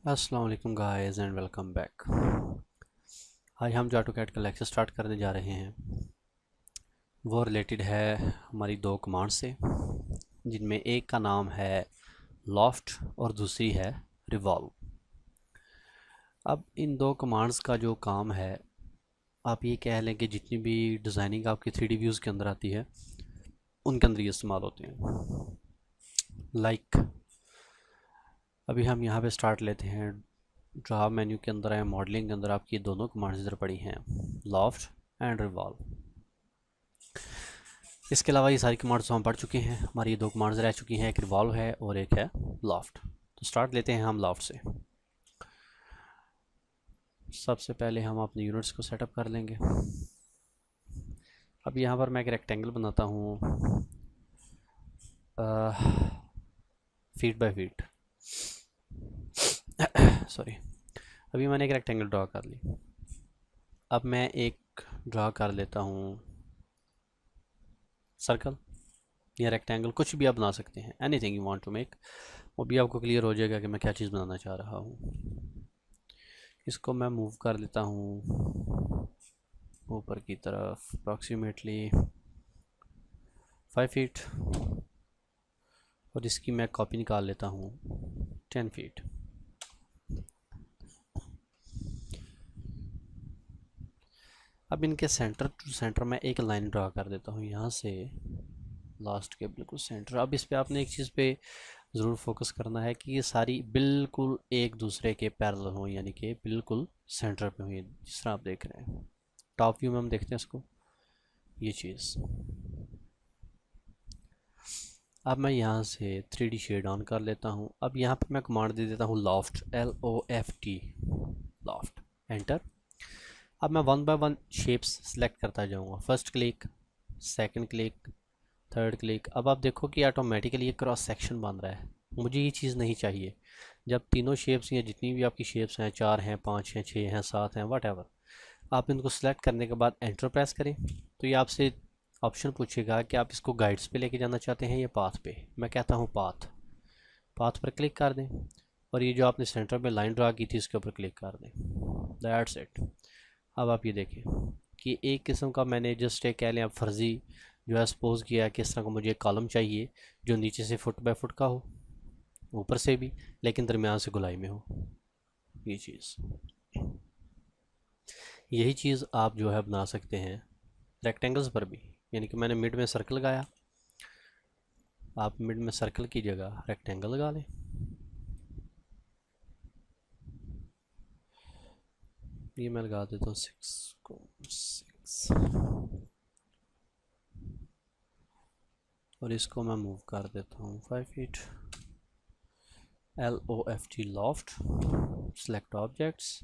अस्सलाम वालेकुम guys and welcome back. आज हम जो ऑटोकैड का लेक्चर स्टार्ट करने जा रहे हैं वो रिलेटेड है हमारी दो कमांड से, जिनमें एक का नाम है लॉफ्ट और दूसरी है रिवॉल्व। अब इन दो कमांड्स का जो काम है, आप ये कह लें कि जितनी भी डिज़ाइनिंग आपकी 3D व्यूज़ के अंदर आती है उनके अंदर ये इस्तेमाल होते हैं। अभी हम यहाँ पे स्टार्ट लेते हैं। ड्रा मेन्यू के अंदर है, मॉडलिंग के अंदर आपकी दोनों कमांड्स इधर पड़ी हैं, लॉफ्ट एंड रिवॉल्व। इसके अलावा ये सारी कमांड्स तो हम पढ़ चुके हैं, हमारी ये दो कमांड्स रह चुकी हैं, एक रिवॉल्व है और एक है लॉफ्ट। तो स्टार्ट लेते हैं हम लॉफ्ट से। सबसे पहले हम अपने यूनिट्स को सेटअप कर लेंगे। अब यहाँ पर मैं एक रेक्टेंगल बनाता हूँ फीट बाय फीट सॉरी। अभी मैंने एक रेक्टेंगल ड्रा कर ली। अब मैं एक ड्रा कर लेता हूँ सर्कल या रेक्टेंगल, कुछ भी आप बना सकते हैं, anything you want to make. वो भी आपको क्लियर हो जाएगा कि मैं क्या चीज़ बनाना चाह रहा हूँ। इसको मैं मूव कर लेता हूँ ऊपर की तरफ अप्रॉक्सीमेटली 5 फीट, और इसकी मैं कॉपी निकाल लेता हूँ 10 फीट। अब इनके सेंटर टू सेंटर मैं एक लाइन ड्रा कर देता हूँ, यहाँ से लास्ट के बिल्कुल सेंटर। अब इस पे आपने एक चीज़ पे ज़रूर फोकस करना है कि ये सारी बिल्कुल एक दूसरे के पैरेलल हों, यानी कि बिल्कुल सेंटर पे हुई, जिस तरह आप देख रहे हैं। टॉप व्यू में हम देखते हैं इसको, ये चीज़। अब मैं यहाँ से 3D शेड ऑन कर लेता हूँ। अब यहाँ पे मैं कमांड दे देता हूँ लॉफ्ट, LOFT, लॉफ्ट, एंटर। अब मैं 1 बाय 1 शेप्स सेलेक्ट करता जाऊँगा। First click, second click, third click. अब आप देखो कि ऑटोमेटिकली ये क्रॉस सेक्शन बन रहा है। मुझे ये चीज़ नहीं चाहिए। जब तीनों शेप्स या जितनी भी आपकी शेप्स हैं, 4 हैं, 5 हैं, 6 हैं, 7 हैं, वट एवर, आप इनको सेलेक्ट करने के बाद एंटर प्रेस करें तो ये आपसे ऑप्शन पूछेगा कि आप इसको गाइड्स पे लेके जाना चाहते हैं या पाथ पे। मैं कहता हूँ पाथ। पाथ पर क्लिक कर दें और ये जो आपने सेंटर में लाइन ड्रा की थी इसके ऊपर क्लिक कर दें। That's it. अब आप ये देखें कि एक किस्म का मैंने जस्ट एक कह लें आप फर्जी जो है सपोज किया है कि इस तरह का मुझे एक कॉलम चाहिए जो नीचे से फुट बाय फुट का हो, ऊपर से भी, लेकिन दरमियान से गुलाई में हो। ये चीज़, यही चीज़ आप जो है बना सकते हैं रेक्टेंगल्स पर भी। यानी कि मैंने मिड में सर्कल लगाया, आप मिड में सर्कल की जगह रेक्टेंगल लगा लें। ये मैं लगा देता हूँ 6 को 6, और इसको मैं मूव कर देता हूँ 5 feet. LOFT, loft, select objects,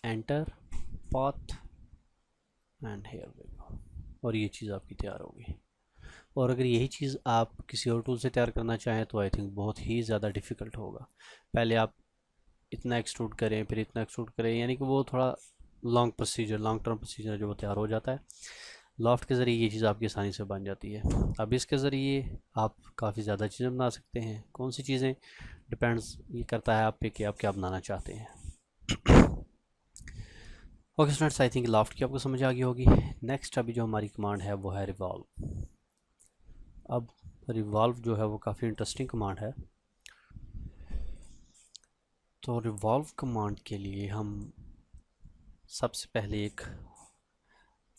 enter, path, and here we go. और ये चीज़ आपकी तैयार होगी। और अगर यही चीज़ आप किसी और टूल से तैयार करना चाहें तो आई थिंक बहुत ही ज़्यादा डिफ़िकल्ट होगा। पहले आप इतना एक्सट्रूड करें, फिर इतना एक्सट्रूड करें, यानी कि वो थोड़ा long procedure, long term procedure जो वो तैयार हो जाता है। लॉफ्ट के ज़रिए ये चीज़ आपकी आसानी से बन जाती है। अब इसके ज़रिए आप काफ़ी ज़्यादा चीज़ें बना सकते हैं। कौन सी चीज़ें, डिपेंड्स, ये करता है आप पे कि आप क्या बनाना चाहते हैं। Okay students, I think loft की आपको समझ आ गई होगी। नेक्स्ट अभी जो हमारी कमांड है वो है रिवॉल्व। अब रिवॉल्व जो है वो काफ़ी इंटरेस्टिंग कमांड है। तो रिवॉल्व कमांड के लिए हम सबसे पहले एक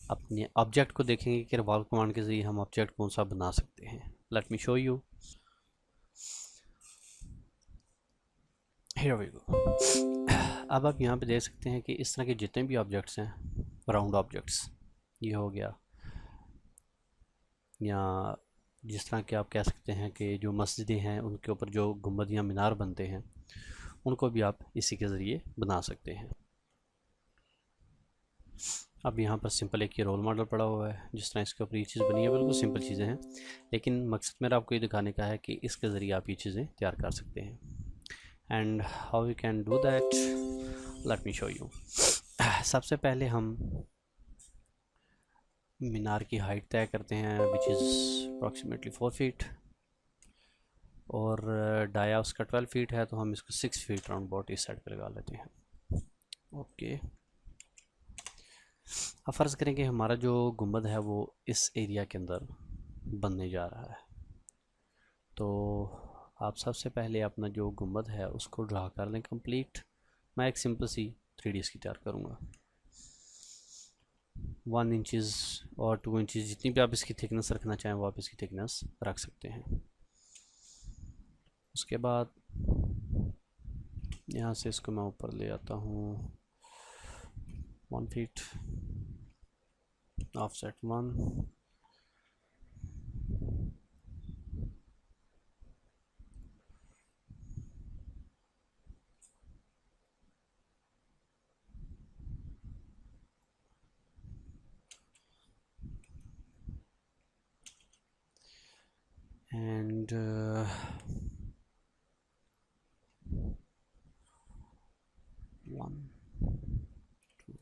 अपने ऑब्जेक्ट को देखेंगे कि रिवॉल्व कमांड के ज़रिए हम ऑब्जेक्ट कौन सा बना सकते हैं। Let me show you, here we go. अब आप यहाँ पे देख सकते हैं कि इस तरह के जितने भी ऑब्जेक्ट्स हैं, राउंड ऑब्जेक्ट्स, ये हो गया, या जिस तरह के आप कह सकते हैं कि जो मस्जिदें हैं उनके ऊपर जो गुंबद या मीनार बनते हैं, उनको भी आप इसी के ज़रिए बना सकते हैं। अब यहाँ पर सिंपल एक ये रोल मॉडल पड़ा हुआ है, जिस तरह इसके ऊपर ये चीज़ बनी है, बिल्कुल सिंपल चीज़ें हैं, लेकिन मकसद मेरा आपको ये दिखाने का है कि इसके ज़रिए आप ये चीज़ें तैयार कर सकते हैं। And how you can do that, late me show you. सबसे पहले हम मीनार की हाइट तय करते हैं, विच इज़ अप्रॉक्सीमेटली 4 फीट। और डाया उसका 12 फीट है, तो हम इसको 6 फीट राउंड अबाउट इस साइड पे लगा लेते हैं। ओके, अब फ़र्ज़ करें कि हमारा जो गुंबद है वो इस एरिया के अंदर बनने जा रहा है। तो आप सबसे पहले अपना जो गुंबद है उसको ड्रा कर लें कंप्लीट। मैं एक सिंपल सी 3D इसकी तैयार करूँगा। 1 इंचज़ और 2 इंचज़ जितनी भी आप इसकी थिकनेस रखना चाहें वो आप इसकी थिकनेस रख सकते हैं। उसके बाद यहाँ से इसको मैं ऊपर ले आता हूँ 1 feet, offset 1, and 1, 2.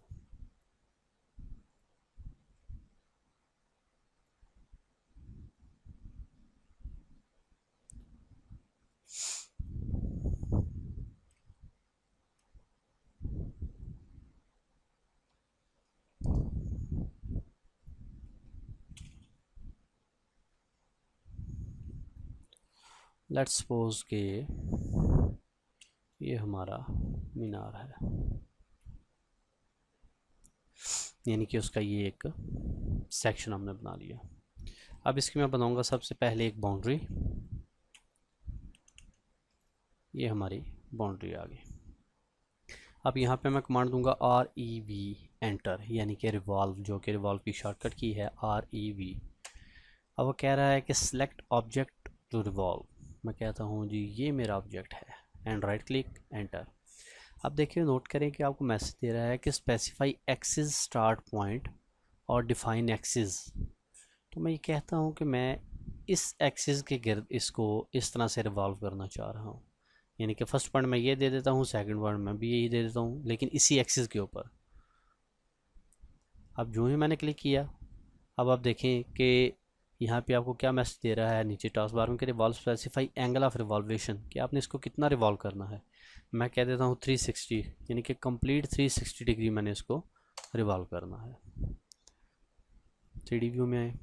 Let's suppose कि ये हमारा मीनार है, यानी कि उसका ये एक सेक्शन हमने बना लिया। अब इसकी मैं बनाऊंगा सबसे पहले एक बाउंड्री। ये हमारी बाउंड्री आ गई। अब यहाँ पे मैं कमांड दूंगा REV एंटर, यानी कि रिवॉल्व, जो कि रिवॉल्व की शॉर्टकट की है REV। अब वो कह रहा है कि सिलेक्ट ऑब्जेक्ट टू रिवॉल्व। मैं कहता हूँ जी ये मेरा ऑब्जेक्ट है, एंड राइट क्लिक एंटर। अब देखिए, नोट करें कि आपको मैसेज दे रहा है कि स्पेसिफाई एक्सिस स्टार्ट पॉइंट और डिफाइन एक्सिस। तो मैं ये कहता हूँ कि मैं इस एक्सिस के गिर्द इसको इस तरह से रिवॉल्व करना चाह रहा हूँ, यानी कि फर्स्ट पॉइंट मैं ये दे देता हूँ, सेकंड पॉइंट मैं भी यही दे देता हूँ, लेकिन इसी एक्सिस के ऊपर। अब जो ही मैंने क्लिक किया, अब आप देखें कि यहाँ पे आपको क्या मैसेज दे रहा है नीचे टास्क बार में कि रिवॉल्व स्पेसिफाई एंगल ऑफ रिवॉल्वेशन, कि आपने इसको कितना रिवॉल्व करना है। मैं कह देता हूँ 360, यानी कि कंप्लीट 360 डिग्री मैंने इसको रिवॉल्व करना है। 3D व्यू में आए,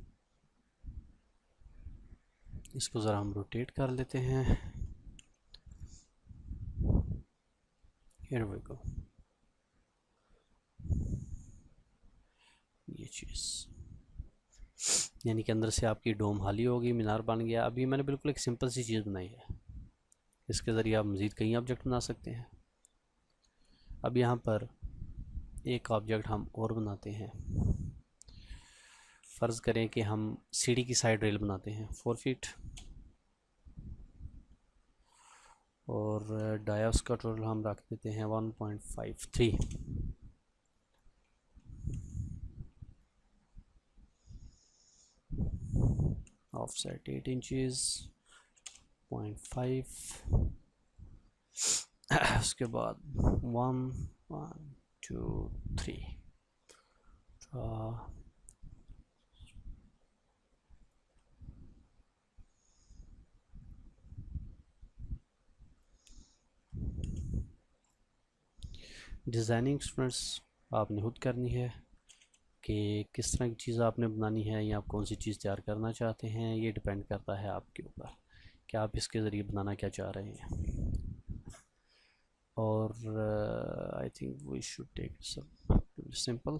इसको ज़रा हम रोटेट कर लेते हैं। हियर वी गो, ये चीज़, यानी कि अंदर से आपकी डोम हाली होगी, मीनार बन गया। अभी मैंने बिल्कुल एक सिंपल सी चीज़ बनाई है, इसके ज़रिए आप मज़ीद कई ऑब्जेक्ट बना सकते हैं। अब यहाँ पर एक ऑब्जेक्ट हम और बनाते हैं। फ़र्ज़ करें कि हम सीढ़ी की साइड रेल बनाते हैं 4 फीट, और डायस का टोटल हम रख देते हैं 1.53। Offset 8 inches 0.5। उसके बाद 1 1 2 3 डिज़ाइनिंग स्टूडेंट्स आपने खुद करनी है कि किस तरह की चीज़ आपने बनानी है या आप कौन सी चीज़ तैयार करना चाहते हैं। ये डिपेंड करता है आपके ऊपर कि आप इसके ज़रिए बनाना क्या चाह रहे हैं। और I think we should take simple.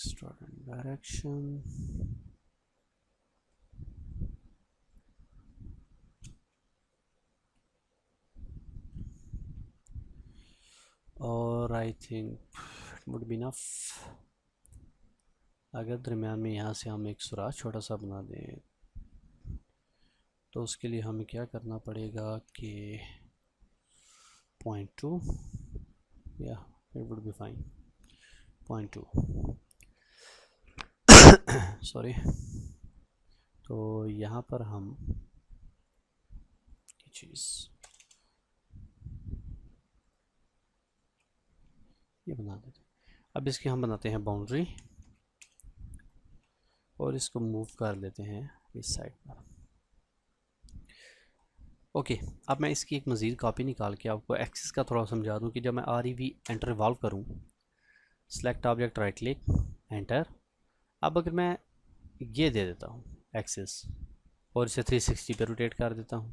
Start in direction, और I think it would be enough. अगर दरम्यान में यहाँ से हम एक सुराख छोटा सा बना दें, तो उसके लिए हमें क्या करना पड़ेगा कि 0.2, या it would be fine 0.2, sorry. तो यहाँ पर हम ये चीज़ ये बना देते हैं। अब इसकी हम बनाते हैं बाउंड्री और इसको मूव कर लेते हैं इस साइड पर। ओके, अब मैं इसकी एक मज़ीद कॉपी निकाल के आपको एक्सिस का थोड़ा समझा दूं कि जब मैं REV एंटर रिवॉल्व करूं, select object, right click, enter. अब अगर मैं ये दे देता हूं एक्सिस और इसे 360 पे रोटेट कर देता हूं,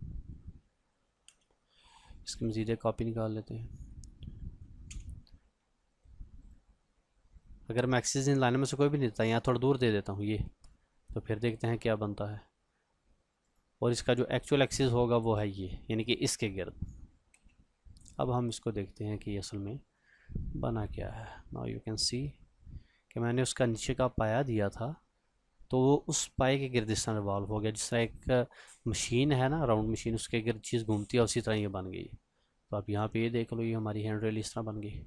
इसकी मज़ीद एक कॉपी निकाल लेते हैं। अगर मैं एक्सिस इन लाइनों में से कोई भी नहीं देता, यहाँ थोड़ा दूर दे देता हूँ ये, तो फिर देखते हैं क्या बनता है। और इसका जो एक्चुअल एक्सिस होगा वो है ये, यानी कि इसके गिर्द। अब हम इसको देखते हैं कि असल में बना क्या है। नाउ यू कैन सी कि मैंने उसका नीचे का पाया दिया था, तो वो उस पाए के गिर्द इस तरह रिवॉल्व हो गया, जिस तरह एक मशीन है ना, राउंड मशीन, उसके गिर्द चीज़ घूमती है, उसी तरह ये बन गई। तो आप यहाँ पे ये देख लो, ये हमारी हैंड रेल इस तरह बन गई।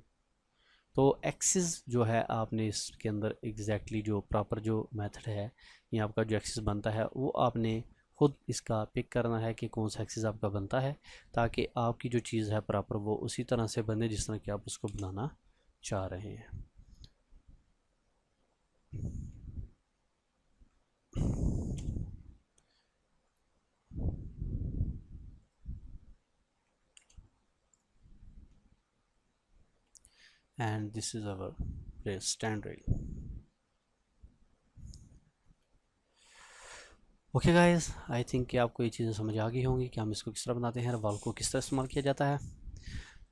तो एक्सिस जो है आपने इसके अंदर एग्जैक्टली जो प्रॉपर जो मेथड है, ये आपका जो एक्सिस बनता है वो आपने खुद इसका पिक करना है कि कौन सा एक्सिस आपका बनता है, ताकि आपकी जो चीज़ है प्रॉपर वो उसी तरह से बने जिस तरह कि आप उसको बनाना चाह रहे हैं। And this is our stand rail. Okay guys, I think कि आपको ये चीज़ें समझ आ गई होंगी कि हम इसको किस तरह बनाते हैं, वाल को किस तरह इस्तेमाल किया जाता है।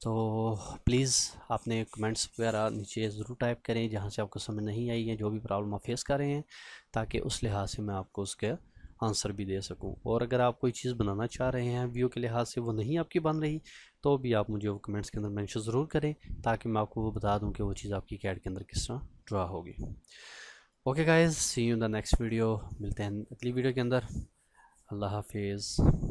तो प्लीज़ आपने कमेंट्स वगैरह नीचे ज़रूर टाइप करें जहाँ से आपको समझ नहीं आई है, जो भी प्रॉब्लम आप फेस कर रहे हैं, ताकि उस लिहाज से मैं आपको उसके आंसर भी दे सकूं। और अगर आप कोई चीज़ बनाना चाह रहे हैं व्यू के लिहाज से, वो नहीं आपकी बन रही, तो भी आप मुझे वो कमेंट्स के अंदर मेंशन ज़रूर करें, ताकि मैं आपको वो बता दूं कि वो चीज़ आपकी कैड के अंदर किस तरह ड्रा होगी। Okay guys, see you in the next video. मिलते हैं अगली वीडियो के अंदर। अल्लाह हाफिज़।